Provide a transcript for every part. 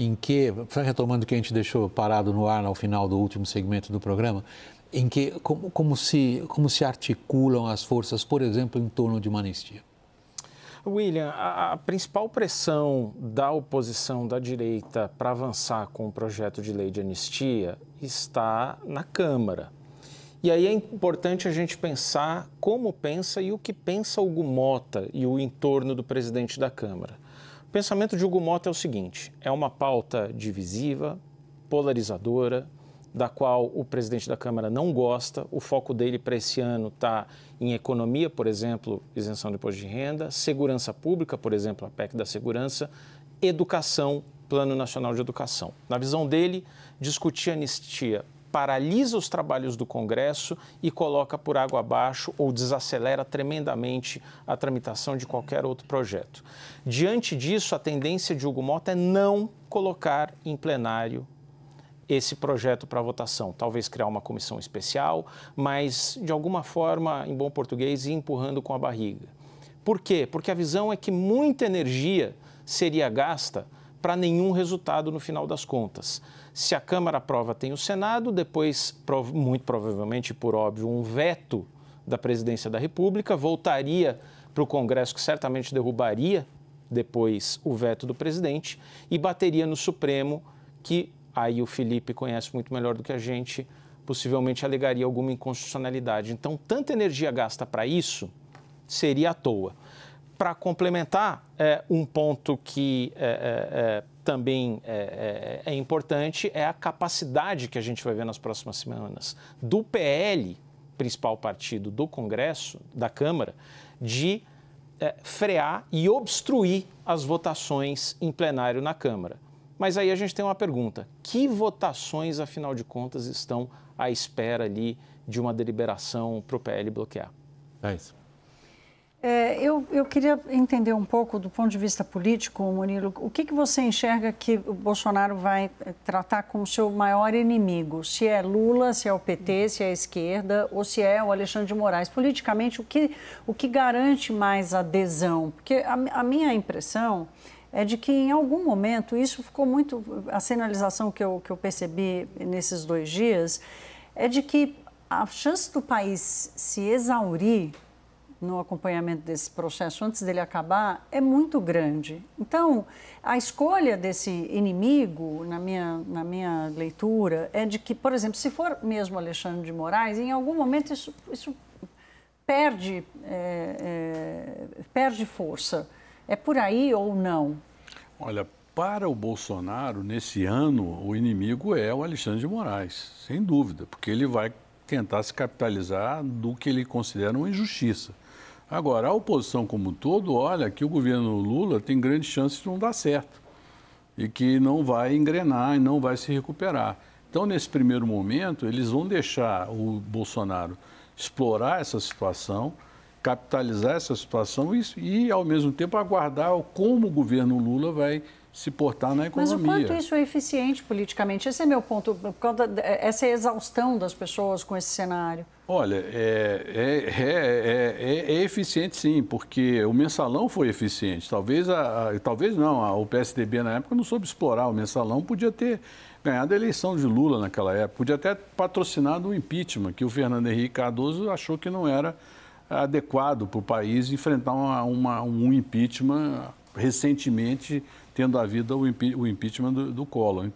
em que, retomando o que a gente deixou parado no ar ao final do último segmento do programa, em que como se articulam as forças, por exemplo, em torno de uma anistia? William, a principal pressão da oposição da direita para avançar com o projeto de lei de anistia está na Câmara. E aí é importante a gente pensar como pensa e o que pensa Hugo Motta e o entorno do presidente da Câmara. O pensamento de Hugo Motta é o seguinte: é uma pauta divisiva, polarizadora, da qual o presidente da Câmara não gosta. O foco dele para esse ano está em economia, por exemplo, isenção de imposto de renda, segurança pública, por exemplo, a PEC da segurança, educação, Plano Nacional de Educação. Na visão dele, discutir anistia paralisa os trabalhos do Congresso e coloca por água abaixo ou desacelera tremendamente a tramitação de qualquer outro projeto. Diante disso, a tendência de Hugo Motta é não colocar em plenário esse projeto para votação, talvez criar uma comissão especial, mas de alguma forma, em bom português, ir empurrando com a barriga. Por quê? Porque a visão é que muita energia seria gasta para nenhum resultado no final das contas. Se a Câmara aprova, tem o Senado, depois, muito provavelmente, por óbvio, um veto da Presidência da República, voltaria para o Congresso, que certamente derrubaria depois o veto do presidente, e bateria no Supremo, que aí o Felipe conhece muito melhor do que a gente, possivelmente alegaria alguma inconstitucionalidade. Então, tanta energia gasta para isso seria à toa. Para complementar, um ponto que também é importante é a capacidade que a gente vai ver nas próximas semanas do PL, principal partido do Congresso, da Câmara, de frear e obstruir as votações em plenário na Câmara. Mas aí a gente tem uma pergunta: que votações, afinal de contas, estão à espera ali de uma deliberação para o PL bloquear? É isso. Eu queria entender um pouco, do ponto de vista político, Murilo, o que você enxerga que o Bolsonaro vai tratar como seu maior inimigo? Se é Lula, se é o PT, se é a esquerda ou se é o Alexandre de Moraes? Politicamente, o que garante mais adesão? Porque a minha impressão é de que, em algum momento, isso ficou muito... A sinalização que eu percebi nesses 2 dias é de que a chance do país se exaurir no acompanhamento desse processo antes dele acabar é muito grande. Então, a escolha desse inimigo, na minha leitura, é de que, por exemplo, se for mesmo Alexandre de Moraes, em algum momento isso perde força. É por aí ou não? Olha, para o Bolsonaro, nesse ano, o inimigo é o Alexandre de Moraes, sem dúvida, porque ele vai tentar se capitalizar do que ele considera uma injustiça. Agora, a oposição como um todo olha que o governo Lula tem grandes chances de não dar certo e que não vai engrenar e não vai se recuperar. Então, nesse primeiro momento, eles vão deixar o Bolsonaro explorar essa situação, capitalizar essa situação e ao mesmo tempo, aguardar como o governo Lula vai se portar na economia. Mas o quanto isso é eficiente politicamente? Esse é meu ponto, por causa essa exaustão das pessoas com esse cenário. Olha, é eficiente sim, porque o mensalão foi eficiente. Talvez o PSDB na época não soube explorar o mensalão, podia ter ganhado a eleição de Lula naquela época, podia até patrocinado o impeachment, que o Fernando Henrique Cardoso achou que não era adequado para o país enfrentar um impeachment recentemente tendo havido o impeachment do Collor,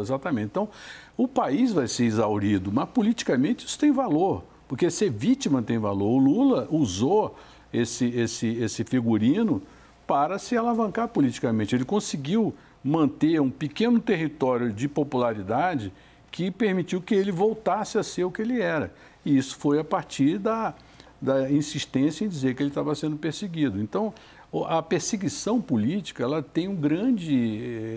exatamente. Então, o país vai ser exaurido, mas politicamente isso tem valor, porque ser vítima tem valor. O Lula usou esse figurino para se alavancar politicamente. Ele conseguiu manter um pequeno território de popularidade que permitiu que ele voltasse a ser o que ele era. E isso foi a partir da insistência em dizer que ele estava sendo perseguido. Então, a perseguição política,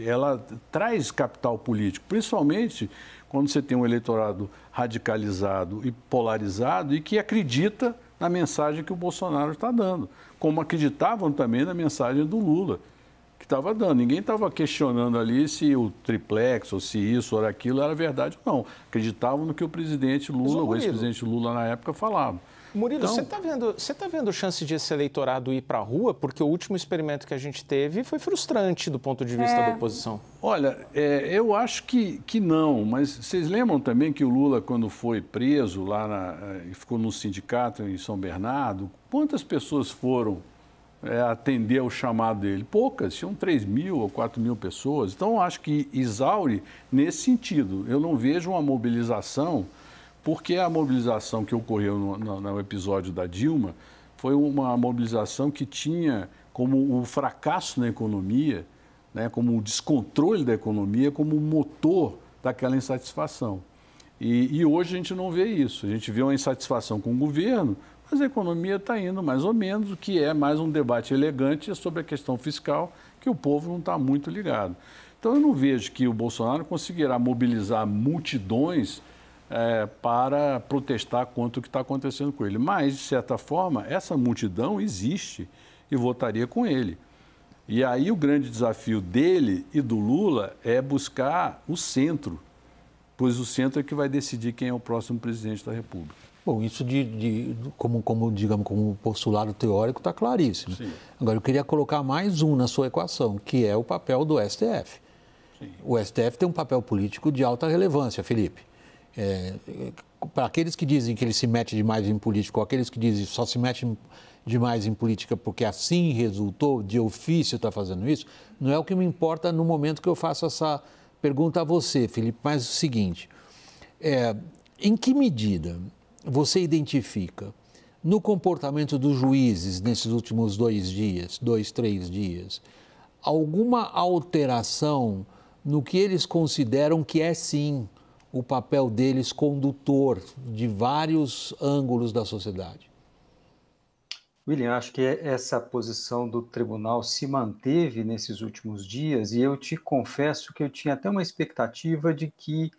ela traz capital político, principalmente quando você tem um eleitorado radicalizado e polarizado e que acredita na mensagem que o Bolsonaro está dando, como acreditavam também na mensagem do Lula, que estava dando. Ninguém estava questionando ali se o triplex ou se isso ou aquilo era verdade ou não. Acreditavam no que o presidente Lula, o ex-presidente Lula na época falava. Murilo, Então, você tá vendo chance de esse eleitorado ir para a rua? Porque o último experimento que a gente teve foi frustrante do ponto de vista da oposição. Olha, eu acho que não, mas vocês lembram também que o Lula, quando foi preso lá e ficou no sindicato em São Bernardo, quantas pessoas foram atender ao chamado dele? Poucas, tinham 3.000 ou 4.000 pessoas. Então, eu acho que exaure nesse sentido. Eu não vejo uma mobilização, porque a mobilização que ocorreu no episódio da Dilma foi uma mobilização que tinha como o fracasso na economia, né, como o descontrole da economia, como o motor daquela insatisfação. E hoje a gente não vê isso. A gente vê uma insatisfação com o governo, mas a economia está indo mais ou menos, o que é mais um debate elegante sobre a questão fiscal, que o povo não está muito ligado. Então, eu não vejo que o Bolsonaro conseguirá mobilizar multidões para protestar contra o que está acontecendo com ele. Mas, de certa forma, essa multidão existe e votaria com ele. E aí o grande desafio dele e do Lula é buscar o centro, pois o centro é que vai decidir quem é o próximo presidente da República. Bom, isso como postulado teórico está claríssimo. Sim. Agora, eu queria colocar mais um na sua equação, que é o papel do STF. Sim. O STF tem um papel político de alta relevância, Felipe. Para aqueles que dizem que ele se mete demais em política, ou aqueles que dizem que só se mete demais em política porque assim resultou, de ofício está fazendo isso, não é o que me importa no momento que eu faço essa pergunta a você, Felipe, mas é o seguinte, em que medida você identifica no comportamento dos juízes nesses últimos 3 dias, alguma alteração no que eles consideram que é sim o papel deles condutor de vários ângulos da sociedade? William, acho que essa posição do tribunal se manteve nesses últimos dias e eu te confesso que eu tinha até uma expectativa de que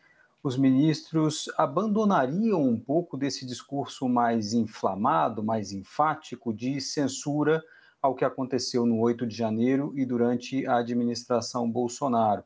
os ministros abandonariam um pouco desse discurso mais inflamado, mais enfático de censura ao que aconteceu no 8 de janeiro e durante a administração Bolsonaro,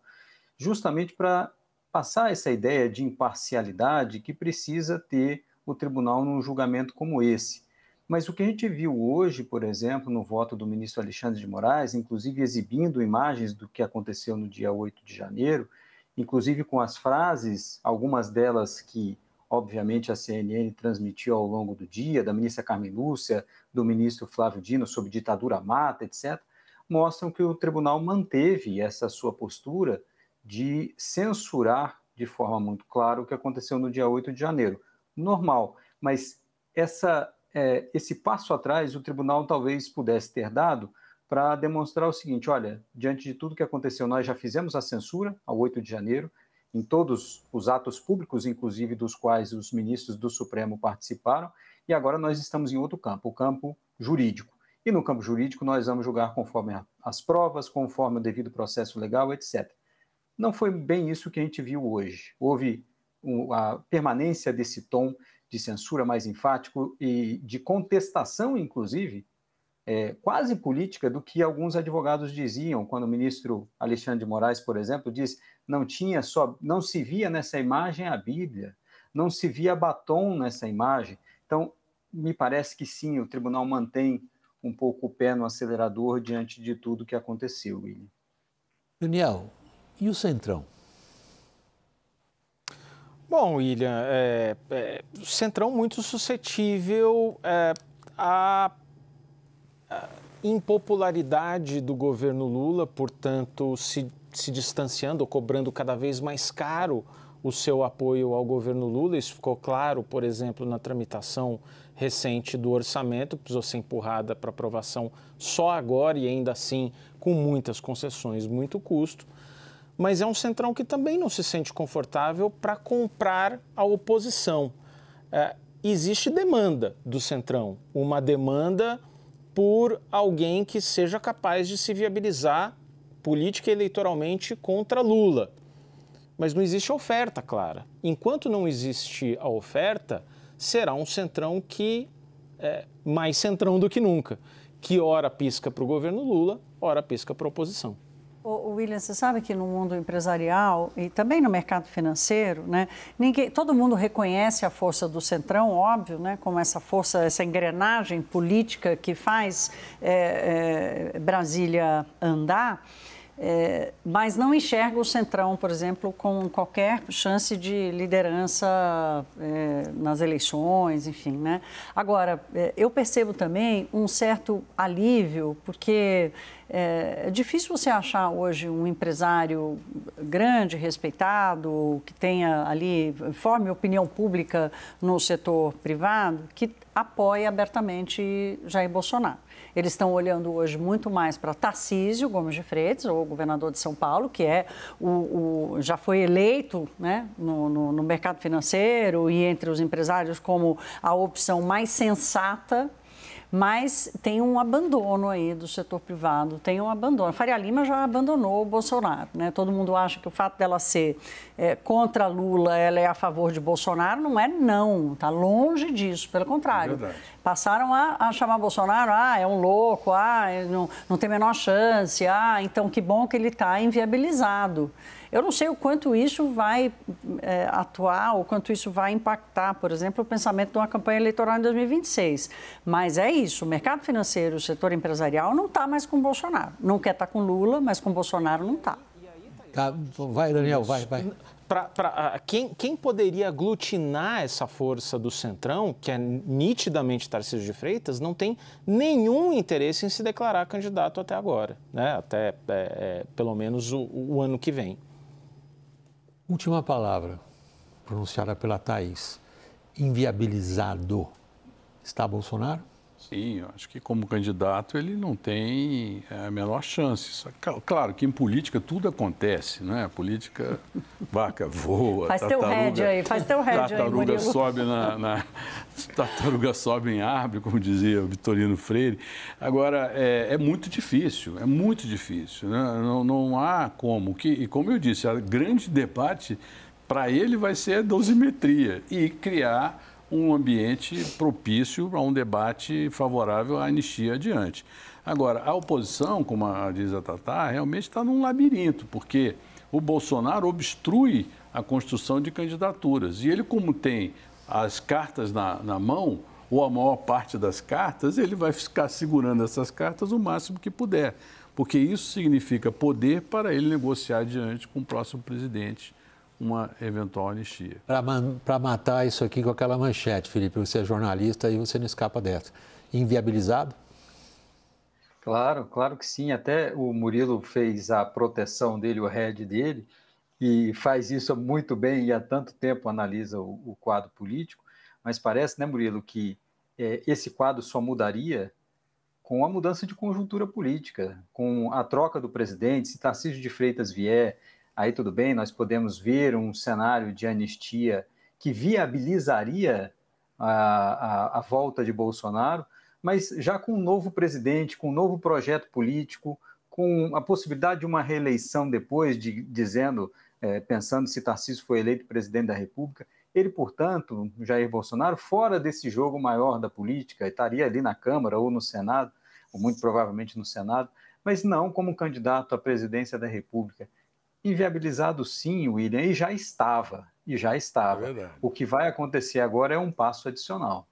justamente para passar essa ideia de imparcialidade que precisa ter o tribunal num julgamento como esse. Mas o que a gente viu hoje, por exemplo, no voto do ministro Alexandre de Moraes, inclusive exibindo imagens do que aconteceu no dia 8 de janeiro, inclusive com as frases, algumas delas que, obviamente, a CNN transmitiu ao longo do dia, da ministra Carmen Lúcia, do ministro Flávio Dino sobre ditadura mata, etc., mostram que o tribunal manteve essa sua postura de censurar de forma muito clara o que aconteceu no dia 8 de janeiro. Normal, mas esse passo atrás o tribunal talvez pudesse ter dado para demonstrar o seguinte, olha, diante de tudo que aconteceu, nós já fizemos a censura ao 8 de janeiro, em todos os atos públicos, inclusive dos quais os ministros do Supremo participaram, e agora nós estamos em outro campo, o campo jurídico. E no campo jurídico nós vamos julgar conforme as provas, conforme o devido processo legal, etc. Não foi bem isso que a gente viu hoje. Houve a permanência desse tom de censura mais enfático e de contestação, inclusive, quase política do que alguns advogados diziam, quando o ministro Alexandre de Moraes, por exemplo, diz não se via nessa imagem a Bíblia, não se via batom nessa imagem. Então, me parece que sim, o tribunal mantém um pouco o pé no acelerador diante de tudo que aconteceu, William. Daniel, e o Centrão? Bom, William, o Centrão muito suscetível à impopularidade do governo Lula, portanto, se distanciando ou cobrando cada vez mais caro o seu apoio ao governo Lula. Isso ficou claro, por exemplo, na tramitação recente do orçamento, que precisou ser empurrada para aprovação só agora e ainda assim com muitas concessões, muito custo. Mas é um Centrão que também não se sente confortável para comprar a oposição. Existe demanda do Centrão, uma demanda por alguém que seja capaz de se viabilizar política e eleitoralmente contra Lula. Mas não existe oferta clara. Enquanto não existe a oferta, será um Centrão que é mais Centrão do que nunca, que ora pisca para o governo Lula, ora pisca para a oposição. William, você sabe que no mundo empresarial e também no mercado financeiro, né, todo mundo reconhece a força do Centrão, óbvio, né, como essa força, essa engrenagem política que faz Brasília andar. Mas não enxerga o Centrão, por exemplo, com qualquer chance de liderança nas eleições, enfim, né? Agora, eu percebo também um certo alívio, porque é difícil você achar hoje um empresário grande, respeitado, que tenha ali, forme opinião pública no setor privado, que apoie abertamente Jair Bolsonaro. Eles estão olhando hoje muito mais para Tarcísio Gomes de Freitas, o governador de São Paulo, que já foi eleito, né, no mercado financeiro e entre os empresários como a opção mais sensata, mas tem um abandono aí do setor privado, tem um abandono. A Faria Lima já abandonou o Bolsonaro, né? Todo mundo acha que o fato dela ser contra Lula, ela é a favor de Bolsonaro, não, está longe disso, pelo contrário. Passaram a chamar Bolsonaro, é um louco, não tem a menor chance, então que bom que ele está inviabilizado. Eu não sei o quanto isso vai atuar, o quanto isso vai impactar, por exemplo, o pensamento de uma campanha eleitoral em 2026. Mas é isso, o mercado financeiro, o setor empresarial não está mais com Bolsonaro. Não quer estar com Lula, mas com Bolsonaro não está. Tá, vai, Daniel, vai. Quem poderia aglutinar essa força do Centrão, que é nitidamente Tarcísio de Freitas, não tem nenhum interesse em se declarar candidato até agora, né? Até pelo menos o ano que vem. Última palavra, pronunciada pela Thaís. Inviabilizado. Está Bolsonaro? Sim, eu acho que como candidato ele não tem a menor chance. Claro que em política tudo acontece, né? A política, vaca voa, faz teu head aí, tartaruga sobe tartaruga sobe em árvore, como dizia o Vitorino Freire. Agora, é muito difícil, né? Não há como. E como eu disse, o grande debate para ele vai ser a dosimetria e criar um ambiente propício para um debate favorável à anistia adiante. Agora, a oposição, como diz a Tatá, realmente está num labirinto, porque o Bolsonaro obstrui a construção de candidaturas. E ele, como tem as cartas na mão, ou a maior parte das cartas, ele vai ficar segurando essas cartas o máximo que puder, porque isso significa poder para ele negociar adiante com o próximo presidente uma eventual anistia. Para matar isso aqui com aquela manchete, Felipe, você é jornalista e você não escapa dessa. Inviabilizado? Claro que sim. Até o Murilo fez a proteção dele, o head dele, e faz isso muito bem e há tanto tempo analisa o quadro político, mas parece, né, Murilo, que esse quadro só mudaria com a mudança de conjuntura política, com a troca do presidente. Se Tarcísio de Freitas vier, aí tudo bem, nós podemos ver um cenário de anistia que viabilizaria a volta de Bolsonaro, mas já com um novo presidente, com um novo projeto político, com a possibilidade de uma reeleição depois, pensando se Tarcísio foi eleito presidente da República, ele, portanto, Jair Bolsonaro, fora desse jogo maior da política, estaria ali na Câmara ou no Senado, ou muito provavelmente no Senado, mas não como candidato à presidência da República. Inviabilizado sim, William, e já estava. É o que vai acontecer agora é um passo adicional.